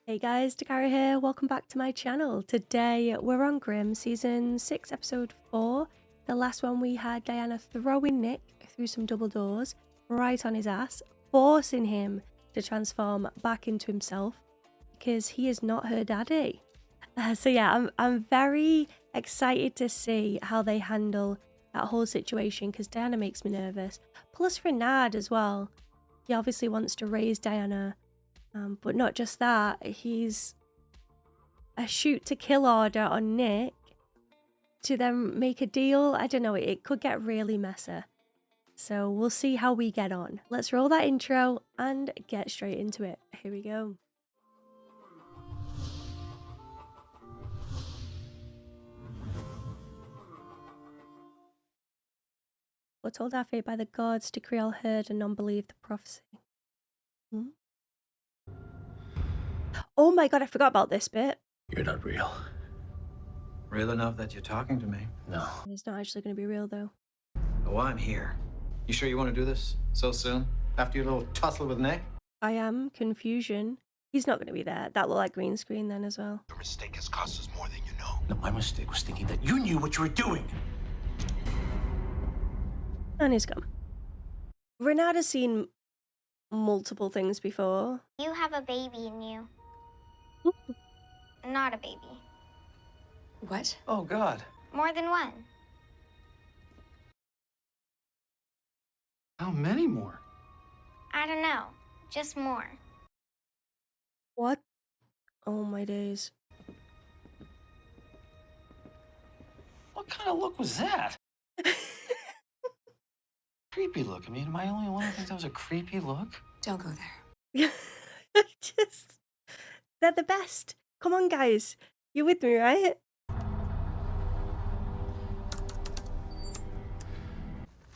Hey guys, Dakara here, welcome back to my channel. Today we're on Grimm, season 6, episode 4. The last one we had Diana throwing Nick through some double doors, right on his ass, forcing him to transform back into himself, because he is not her daddy. So yeah, I'm very excited to see how they handle that whole situation, because Diana makes me nervous. Plus Fernando as well. He obviously wants to raise Diana. But not just that, he's a shoot to kill order on Nick to then make a deal. I don't know, it could get really messy. So we'll see how we get on. Let's roll that intro and get straight into it. Here we go. We're told our fate by the gods, decree all heard and none believe the prophecy. Oh my god, I forgot about this bit. You're not real. Real enough that you're talking to me? No. It's not actually going to be real though. Oh, I'm here. You sure you want to do this so soon? After your little tussle with Nick? I am confusion. He's not going to be there. That looked like green screen then as well. Your mistake has cost us more than you know. No, my mistake was thinking that you knew what you were doing. And he's gone. Renado's seen multiple things before. You have a baby in you. Not a baby. What? Oh, God. More than one. How many more? I don't know. Just more. What? Oh my days. What kind of look was that? Creepy look. I mean, am I the only one who thinks that was a creepy look? Don't go there. Just, they're the best. Come on, guys. You're with me, right?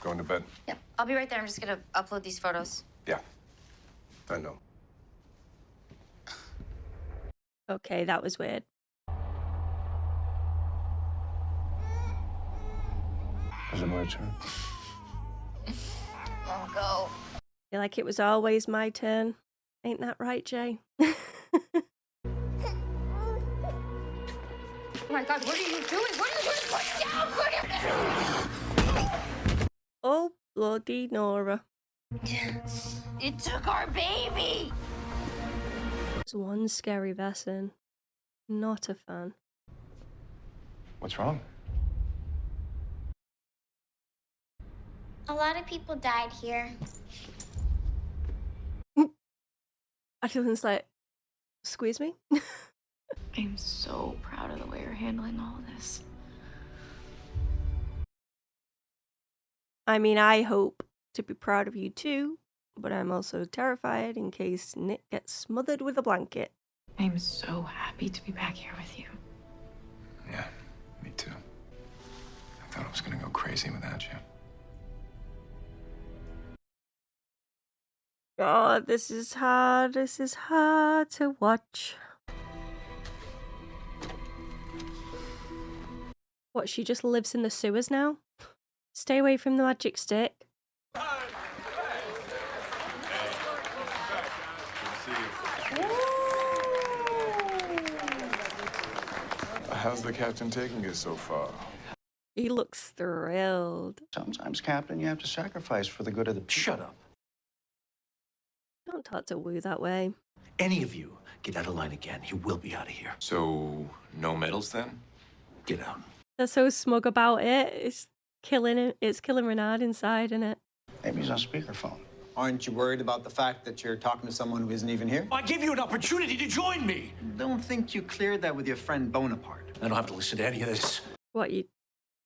Going to bed? Yep, I'll be right there. I'm just gonna upload these photos. Yeah, I know. Okay, that was weird. Is it my turn? I'll go. I feel like it was always my turn. Ain't that right, Jay? Oh my God, what are you doing? What are you doing? Put it down! Put it down! Oh, bloody Nora. It took our baby! It's one scary person. Not a fan. What's wrong? A lot of people died here. Adeline's like, squeeze me? I'm so proud of the way you're handling all of this. I mean, I hope to be proud of you too, but I'm also terrified in case Nick gets smothered with a blanket. I'm so happy to be back here with you. Yeah, me too. I thought I was gonna go crazy without you. God, this is hard. This is hard to watch. What, she just lives in the sewers now? Stay away from the magic stick. How's the captain taking it so far? He looks thrilled. Sometimes, Captain, you have to sacrifice for the good of the... Shut up. Don't talk to Wu that way. Any of you get out of line again, he will be out of here. So, no medals then? Get out. They're so smug about it. It's killing it. It's killing Renard inside, isn't it? Maybe he's on speakerphone. Aren't you worried about the fact that you're talking to someone who isn't even here? I gave you an opportunity to join me. Don't think you cleared that with your friend Bonaparte. I don't have to listen to any of this. What, you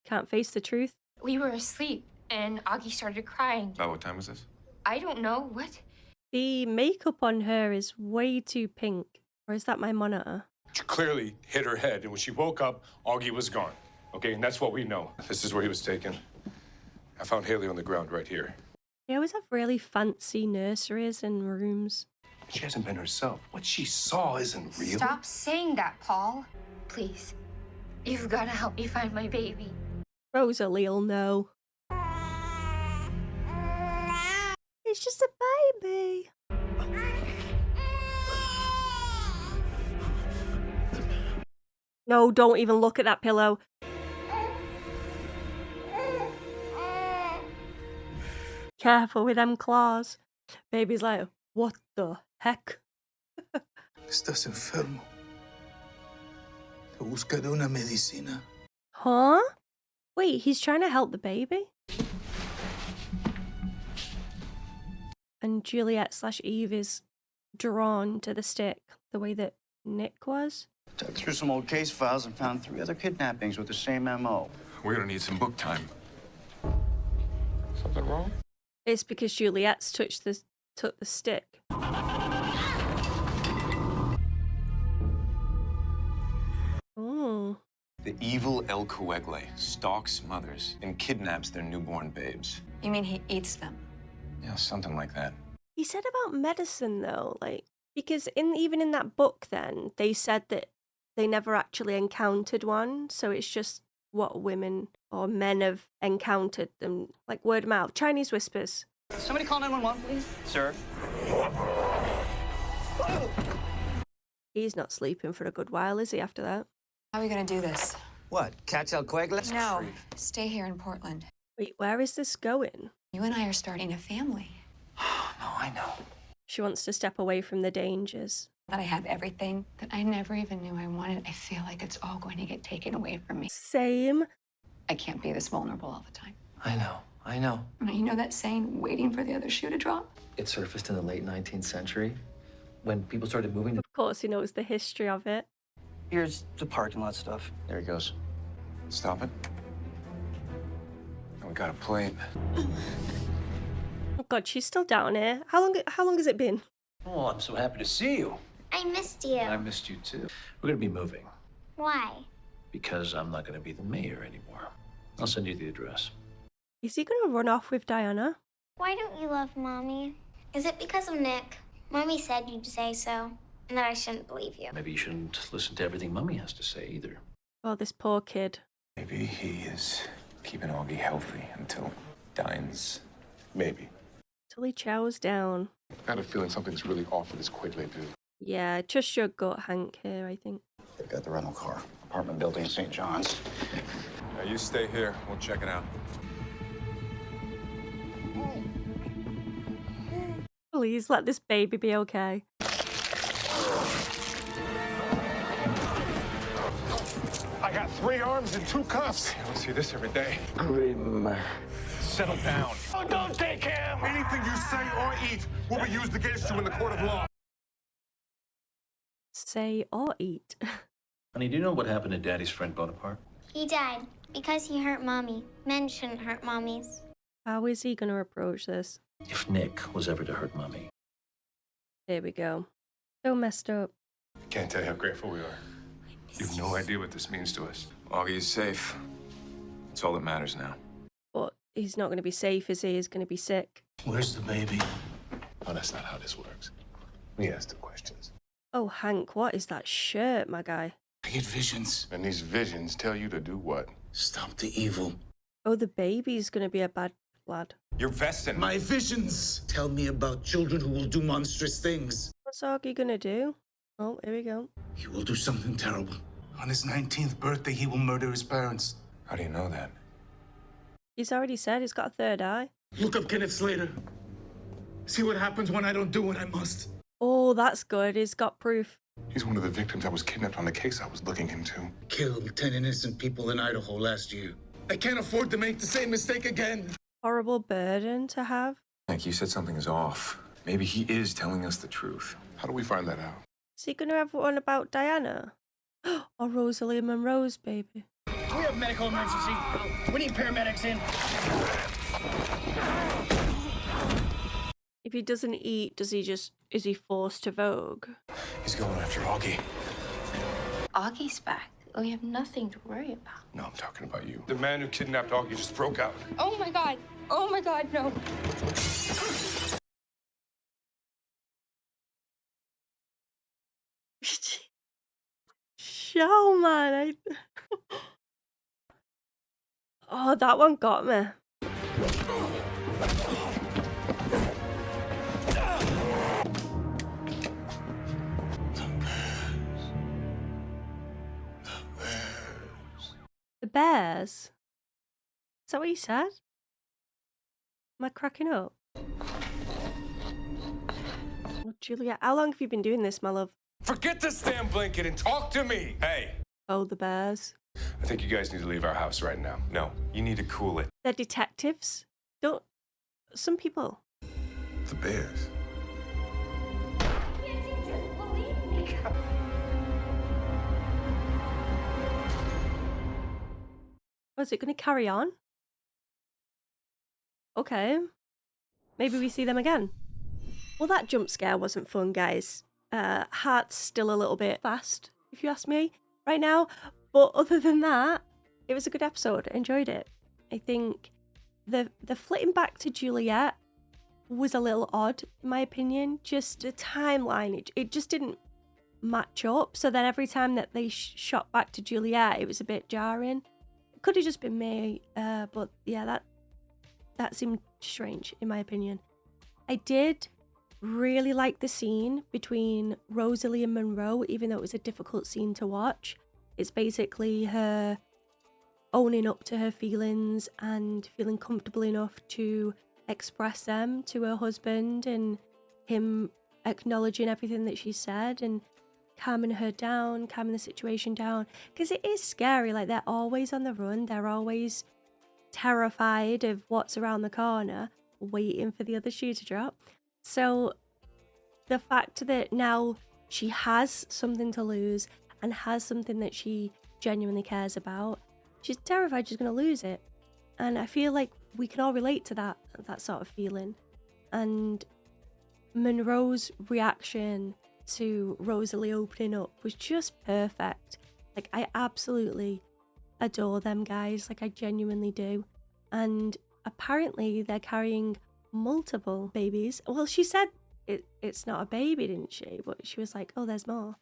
can't face the truth? We were asleep, and Augie started crying. Oh, what time was this? I don't know. What? The makeup on her is way too pink. Or is that my monitor? She clearly hit her head, and when she woke up, Augie was gone. Okay, and that's what we know. This is where he was taken. I found Haley on the ground right here. They always have really fancy nurseries and rooms. She hasn't been herself. What she saw isn't real. Stop saying that, Paul. Please. You've got to help me find my baby. Rosalie'll know. It's just a baby. No, don't even look at that pillow. Careful with them claws. Baby's like, what the heck? Estás enfermo. Te buscaré una medicina. Huh? Wait, he's trying to help the baby? And Juliet/Eve is drawn to the stick the way that Nick was. Dug through some old case files and found 3 other kidnappings with the same MO. We're gonna need some book time. Something wrong? It's because Juliet's took the stick. Oh. The evil El Coegle stalks mothers and kidnaps their newborn babes. You mean he eats them? Yeah, something like that. He said about medicine though, like, because even in that book then, they said that they never actually encountered one, so it's just what women or men have encountered them, like word of mouth. Chinese whispers. Somebody call 911, please. Sir. He's not sleeping for a good while, is he, after that? How are we gonna do this? What? Catch El Coegle? No, stay here in Portland. Wait, where is this going? You and I are starting a family. No, I know. She wants to step away from the dangers. That I have everything that I never even knew I wanted. I feel like it's all going to get taken away from me. Same. I can't be this vulnerable all the time. I know. You know that saying, waiting for the other shoe to drop? It surfaced in the late 19th century when people started moving to... Of course he knows the history of it. Here's the parking lot stuff. There he goes. Stop it. And we got a plate. Oh God, she's still down here. How long has it been? Oh, I'm so happy to see you. I missed you. I missed you too. We're gonna be moving Why? because I'm not gonna be the mayor anymore. I'll send you the address. Is he gonna run off with Diana? Why don't you love Mommy? Is it because of Nick? Mommy said you'd say so, and that I shouldn't believe you. Maybe you shouldn't listen to everything Mummy has to say either. Oh, this poor kid. Maybe he is keeping Augie healthy until dines. Maybe. Till he chows down. I got a feeling something's really off with this Quigley dude. Yeah, trust your gut, Hank, here, I think. They've got the rental car. Apartment building in St. John's. Now you stay here. We'll check it out. Please let this baby be okay. I got 3 arms and 2 cuffs. I don't see this every day. Grimm. Settle down. Oh, don't take him! Anything you say or eat will be used against you in the court of law. Say or eat. Honey, do you know what happened to Daddy's friend Bonaparte? He died because he hurt Mommy. Men shouldn't hurt mommies. How is he gonna approach this? If Nick was ever to hurt Mummy. Here we go. So messed up. Can't tell you how grateful we are. You have no idea what this means to us. Augie is safe. That's all that matters now. But he's not gonna be safe, is he? He's gonna be sick. Where's the baby? Oh, that's not how this works. We ask the questions. Oh, Hank, what is that shirt, my guy? I get visions. And these visions tell you to do what? Stop the evil. Oh, the baby's gonna be a bad lad. You're vesting. My visions tell me about children who will do monstrous things. What's Augie gonna do? Oh, here we go. He will do something terrible. On his 19th birthday, he will murder his parents. How do you know that? He's already said he's got a third eye. Look up Kenneth Slater. See what happens when I don't do what I must. Oh, that's good. He's got proof. He's one of the victims that was kidnapped on the case I was looking into. Killed 10 innocent people in Idaho last year. I can't afford to make the same mistake again. Horrible burden to have. Like you said something is off. Maybe he is telling us the truth. How do we find that out? Is he gonna have one about Diana? Or Rosalie Monroe's baby? We have medical emergency. We need paramedics in. If he doesn't eat, is he forced to vogue? He's going after Augie. Augie's back. We have nothing to worry about. No, I'm talking about you. The man who kidnapped Augie just broke out. Oh my God. Oh my God, no. Show, man. Oh, that one got me. bears? Is that what you said? Am I cracking up? Oh, Juliet, how long have you been doing this, my love? Forget this damn blanket and talk to me. Hey. Oh, the bears. I think you guys need to leave our house right now. No, you need to cool it. They're detectives. Don't... Some people. The bears. Can't you just believe me? Was it going to carry on? Okay. Maybe we see them again. Well, that jump scare wasn't fun, guys. Heart's still a little bit fast, if you ask me, right now. But other than that, it was a good episode. I enjoyed it. I think the flitting back to Juliet was a little odd, in my opinion. Just the timeline, it just didn't match up. So then every time that they shot back to Juliet, it was a bit jarring. It could have just been me, but yeah, that seemed strange, in my opinion. I did really like the scene between Rosalie and Monroe, even though it was a difficult scene to watch. It's basically her owning up to her feelings and feeling comfortable enough to express them to her husband, and him acknowledging everything that she said and calming her down, calming the situation down. Because it is scary, like they're always on the run, they're always terrified of what's around the corner, waiting for the other shoe to drop. So the fact that now she has something to lose and has something that she genuinely cares about, she's terrified she's going to lose it. And I feel like we can all relate to that sort of feeling. And Monroe's reaction to Rosalie opening up was just perfect. Like, I absolutely adore them guys, like I genuinely do. And apparently they're carrying multiple babies. Well, she said it's not a baby, didn't she? But she was like, oh, there's more.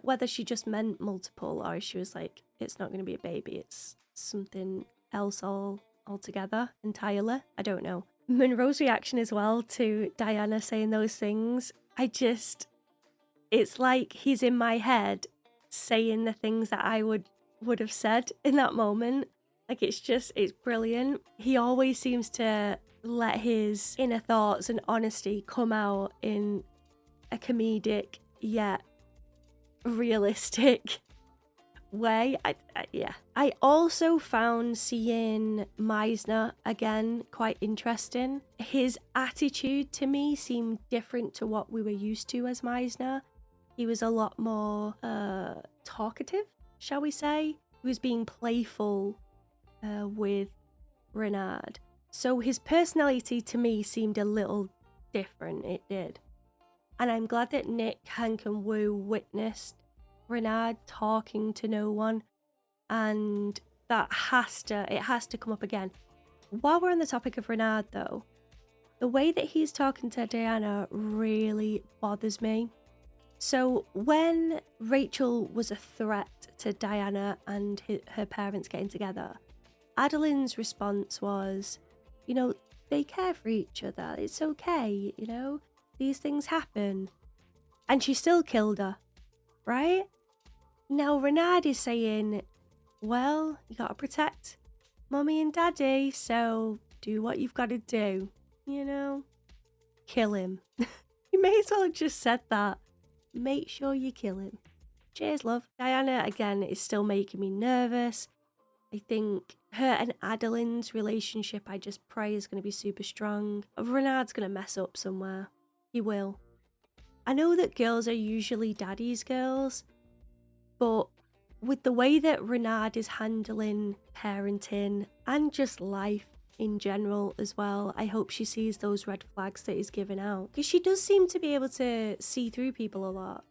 Whether she just meant multiple or she was like, it's not going to be a baby, it's something else altogether, entirely. I don't know. Monroe's reaction as well to Diana saying those things, it's like he's in my head saying the things that I would have said in that moment. Like, it's brilliant. He always seems to let his inner thoughts and honesty come out in a comedic yet realistic way. Yeah. I also found seeing Meisner again quite interesting. His attitude to me seemed different to what we were used to as Meisner. He was a lot more talkative, shall we say. He was being playful with Renard. So his personality to me seemed a little different, it did. And I'm glad that Nick, Hank and Wu witnessed Renard talking to no one. And that has to come up again. While we're on the topic of Renard though, the way that he's talking to Diana really bothers me. So when Rachel was a threat to Diana and her parents getting together, Adeline's response was, you know, they care for each other. It's okay, you know, these things happen. And she still killed her, right? Now Renard is saying, well, you gotta protect mommy and daddy, so do what you've got to do, you know? Kill him. You may as well have just said that. Make sure you kill him. Cheers, love. Diana, again, is still making me nervous. I think her and Adeline's relationship, I just pray, is going to be super strong. Renard's going to mess up somewhere. He will. I know that girls are usually daddy's girls, but with the way that Renard is handling parenting and just life in general as well, I hope she sees those red flags that he's giving out. Because she does seem to be able to see through people a lot.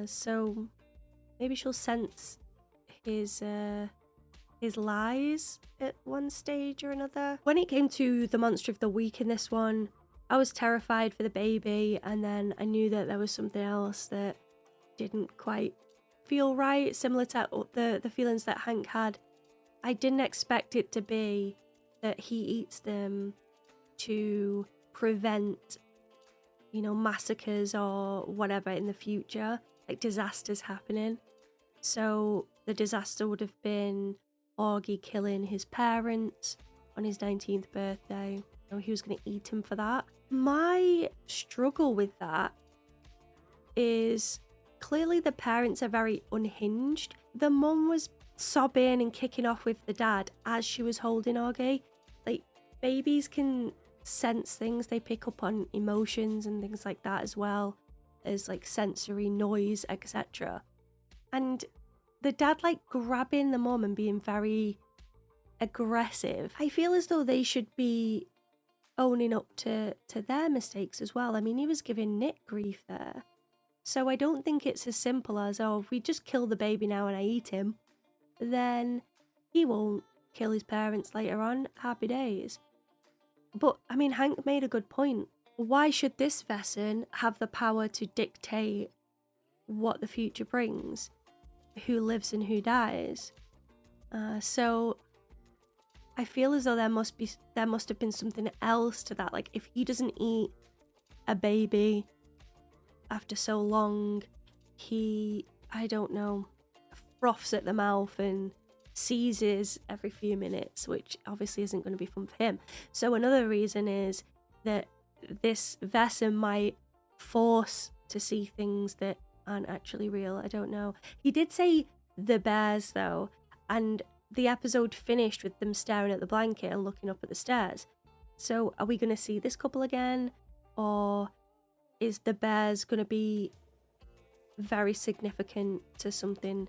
So maybe she'll sense his lies at one stage or another. When it came to the monster of the week in this one, I was terrified for the baby, and then I knew that there was something else that didn't quite feel right, similar to the feelings that Hank had. I didn't expect it to be that he eats them to prevent, you know, massacres or whatever in the future, like disasters happening. So the disaster would have been Augie killing his parents on his 19th birthday. You know, he was going to eat him for that. My struggle with that is clearly the parents are very unhinged. The mum was sobbing and kicking off with the dad as she was holding Augie. Like, babies can sense things, they pick up on emotions and things like that, as well as like sensory noise, etc. And the dad like grabbing the mum and being very aggressive. I feel as though they should be owning up to their mistakes as well. I mean, he was giving Nick grief there. So I don't think it's as simple as, oh, if we just kill the baby now and I eat him, then he won't kill his parents later on. Happy days. But, I mean, Hank made a good point. Why should this Vesson have the power to dictate what the future brings? Who lives and who dies? So I feel as though there must have been something else to that. Like, if he doesn't eat a baby after so long, he, I don't know, froths at the mouth and seizes every few minutes, which obviously isn't going to be fun for him. So another reason is that this Vesson might force to see things that aren't actually real. I don't know. He did say the bears though, and the episode finished with them staring at the blanket and looking up at the stairs. So are we going to see this couple again, or is the bears going to be very significant to something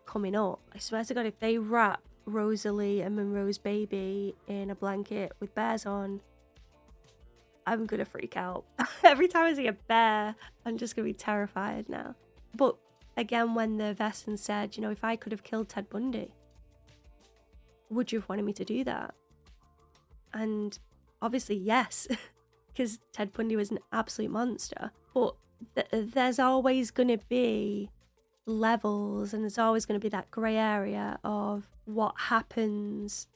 coming up? I swear to God, if they wrap Rosalie and Monroe's baby in a blanket with bears on, I'm going to freak out. Every time I see a bear, I'm just going to be terrified now. But again, when the Vesson said, you know, if I could have killed Ted Bundy, would you have wanted me to do that? And obviously, yes, because Ted Bundy was an absolute monster. But there's always going to be levels, and there's always going to be that grey area of what happens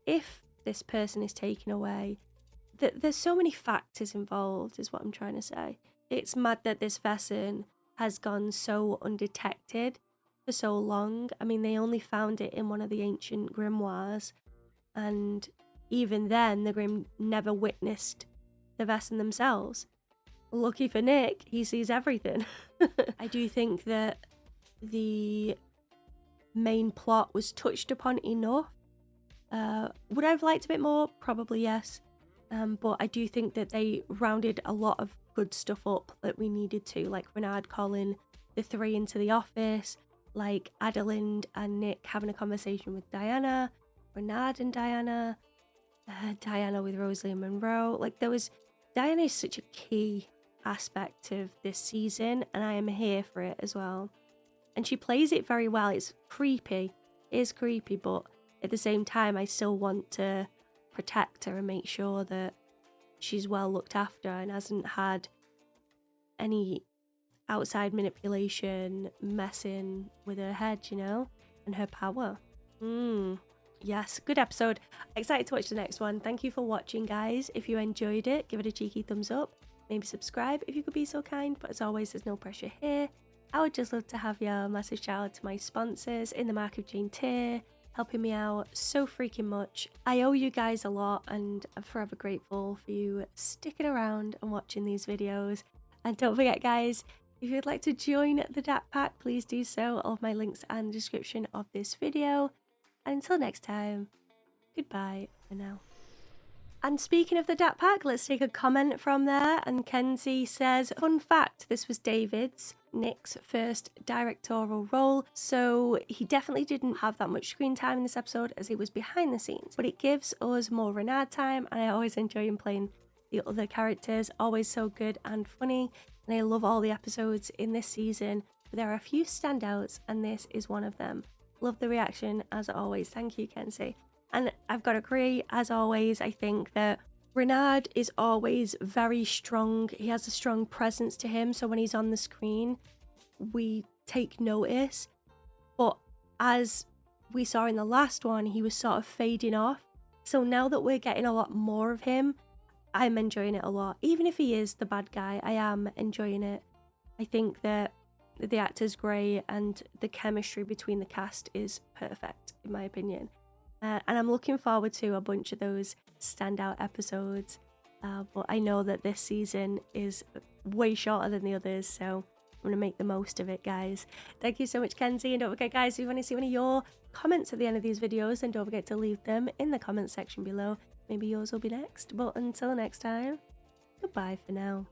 if this person is taken away. There's so many factors involved, is what I'm trying to say. It's mad that this Vesson has gone so undetected for so long. I mean, they only found it in one of the ancient grimoires, and even then, the Grimm never witnessed the Vesson themselves. Lucky for Nick, he sees everything. I do think that the main plot was touched upon enough. Would I have liked a bit more? Probably yes. But I do think that they rounded a lot of good stuff up that we needed to, like Renard calling the three into the office, like Adelind and Nick having a conversation with Diana, Renard and Diana, Diana with Rosalie and Monroe. Like, Diana is such a key aspect of this season, and I am here for it as well. And she plays it very well. It's creepy. It is creepy, but at the same time, I still want to protect her and make sure that she's well looked after and hasn't had any outside manipulation messing with her head, you know, and her power. Yes, good episode. Excited to watch the next one. Thank you for watching, guys. If you enjoyed it, give it a cheeky thumbs up. Maybe subscribe if you could be so kind, but as always, there's no pressure here. I would just love to have your massive shout out to my sponsors in the Mark of Jane tier, helping me out so freaking much. I owe you guys a lot, and I'm forever grateful for you sticking around and watching these videos. And don't forget, guys, if you'd like to join the DAT Pack, please do so. All of my links are in the description of this video. And until next time, goodbye for now. And speaking of the DAT Pack, let's take a comment from there. And Kenzie says, fun fact, this was Nick's first directorial role, so he definitely didn't have that much screen time in this episode as he was behind the scenes, but it gives us more Renard time, and I always enjoy him playing the other characters, always so good and funny, and I love all the episodes in this season, but there are a few standouts, and this is one of them. Love the reaction as always. Thank you, Kenzie. And I've got to agree, as always, I think that Renard is always very strong. He has a strong presence to him, so when he's on the screen, we take notice. But as we saw in the last one, he was sort of fading off. So now that we're getting a lot more of him, I'm enjoying it a lot. Even if he is the bad guy, I am enjoying it. I think that the actor's great, and the chemistry between the cast is perfect, in my opinion. And I'm looking forward to a bunch of those standout episodes. But I know that this season is way shorter than the others, so I'm going to make the most of it, guys. Thank you so much, Kenzie. And don't forget, guys, if you want to see one of your comments at the end of these videos, then don't forget to leave them in the comments section below. Maybe yours will be next. But until next time, goodbye for now.